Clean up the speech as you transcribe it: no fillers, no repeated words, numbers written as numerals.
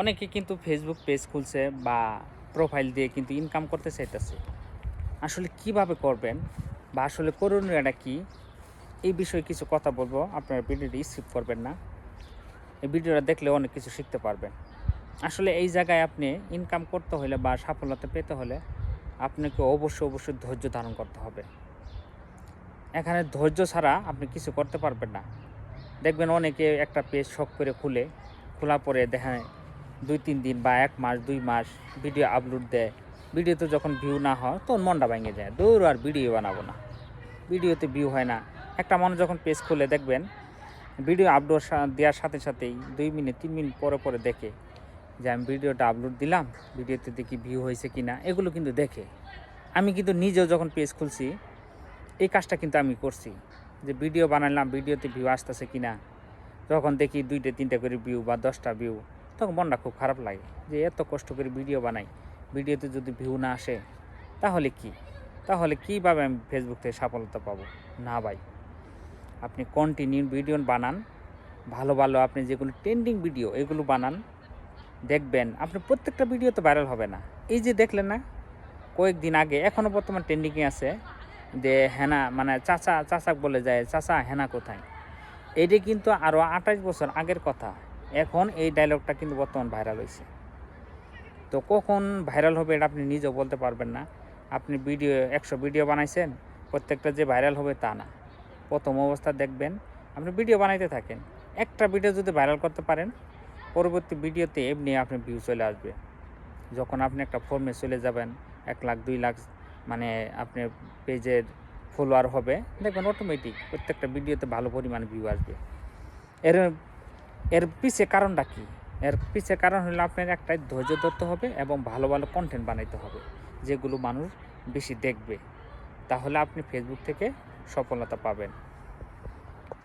অনেকে কিন্তু Facebook page খুলছে বা প্রোফাইল দিয়ে কিন্তু ইনকাম করতে চাইতেছে। আসলে কিভাবে করবেন বা আসলে করণীয়টা কি? এই বিষয়ে কিছু কথা বলবো। আপনারা ভিডিওটি স্কিপ করবেন না। এই ভিডিওটা দেখলে অনেক কিছু শিখতে পারবেন। আসলে এই জায়গায় আপনি ইনকাম করতে হলে বা সফলতা পেতে হলে আপনাকে অবশ্যই ধৈর্য ধারণ করতে হবে। এখানে ধৈর্য ছাড়া আপনি কিছু করতে পারবেন না। দেখবেন অনেকে একটা পেজ শখ করে খুলে, খোলার পরে দেখেন ২-৩ দিন বা ১ মাস, ২ মাস ভিডিও আপলোড দেয়। ভিডিওতে যখন ভিউ না হয় তখন মনটা ভেঙে যায়। ধুর আর ভিডিও বানাবো না। ভিডিওতে ভিউ হয় না। একটা মানুষ যখন পেজ খুলে দেখবেন ভিডিও আপলোড দেওয়ার সাথেই ২ মিনিট ৩ মিনিট পরে দেখে যে আমি ভিডিওটা আপলোড দিলাম, ভিডিওতে দেখি ভিউ হয়েছে কিনা এগুলো কিন্তু দেখে। আমি কিন্তু নিজেও যখন পেজ খুলছি এই কাজটা কিন্তু আমি করছি। যে ভিডিও বানাইলাম, ভিডিওতে ভিউ আসতেছে কিনা। যখন দেখি ২টা ৩টা করে ভিউ বা ১০টা ভিউ, তখন মনটা খুব খারাপ লাগে যে এত কষ্ট করে ভিডিও বানাই, ভিডিওতে যদি ভিউ না আসে তাহলে কি? তাহলে কীভাবে আমি ফেসবুক থেকে সফলতা পাবো? না ভাই, আপনি কন্টিনিউ ভিডিও বানান, ভালো আপনি যেগুলো ট্রেন্ডিং ভিডিও এগুলো বানান, দেখবেন আপনার প্রত্যেকটা ভিডিও তো ভাইরাল হবে না। এই যে দেখলেন না কয়েকদিন আগে এখনও বর্তমান ট্রেন্ডিংয়ে আছে যে হেনা মানে চাচাক বলে যায়, "চাচা হেনা কোথায়?" এইটা কিন্তু আরও ২৮ বছর আগের কথা। এখন এই ডায়লগটা কিন্তু বর্তমান ভাইরাল হইছে। তো কখন ভাইরাল হবে এটা আপনি নিজেও বলতে পারবেন না। আপনি ১০০ ভিডিও বানাইছেন, প্রত্যেকটা যে ভাইরাল হবে তা না। প্রথম অবস্থা দেখবেন, আপনি ভিডিও বানাইতে থাকেন। একটা ভিডিও যদি ভাইরাল করতে পারেন, পরবর্তী ভিডিওতে এমনি আপনার ভিউ চলে আসবে। যখন আপনি একটা ফর্মে চলে যাবেন ১ লাখ ২ লাখ মানে আপনার পেজের ফলোয়ার হবে, দেখবেন অটোমেটিক প্রত্যেকটা ভিডিওতে ভালো পরিমাণে ভিউ আসবে। এর এর পিছে কারণটা কি? এর পিছে কারণ হলো আপনার একটাই ধৈর্য ধরতে হবে এবং ভালো কনটেন্ট বানাইতে হবে, যেগুলো মানুষ বেশি দেখবে। তাহলে আপনি ফেসবুক থেকে সফলতা পাবেন।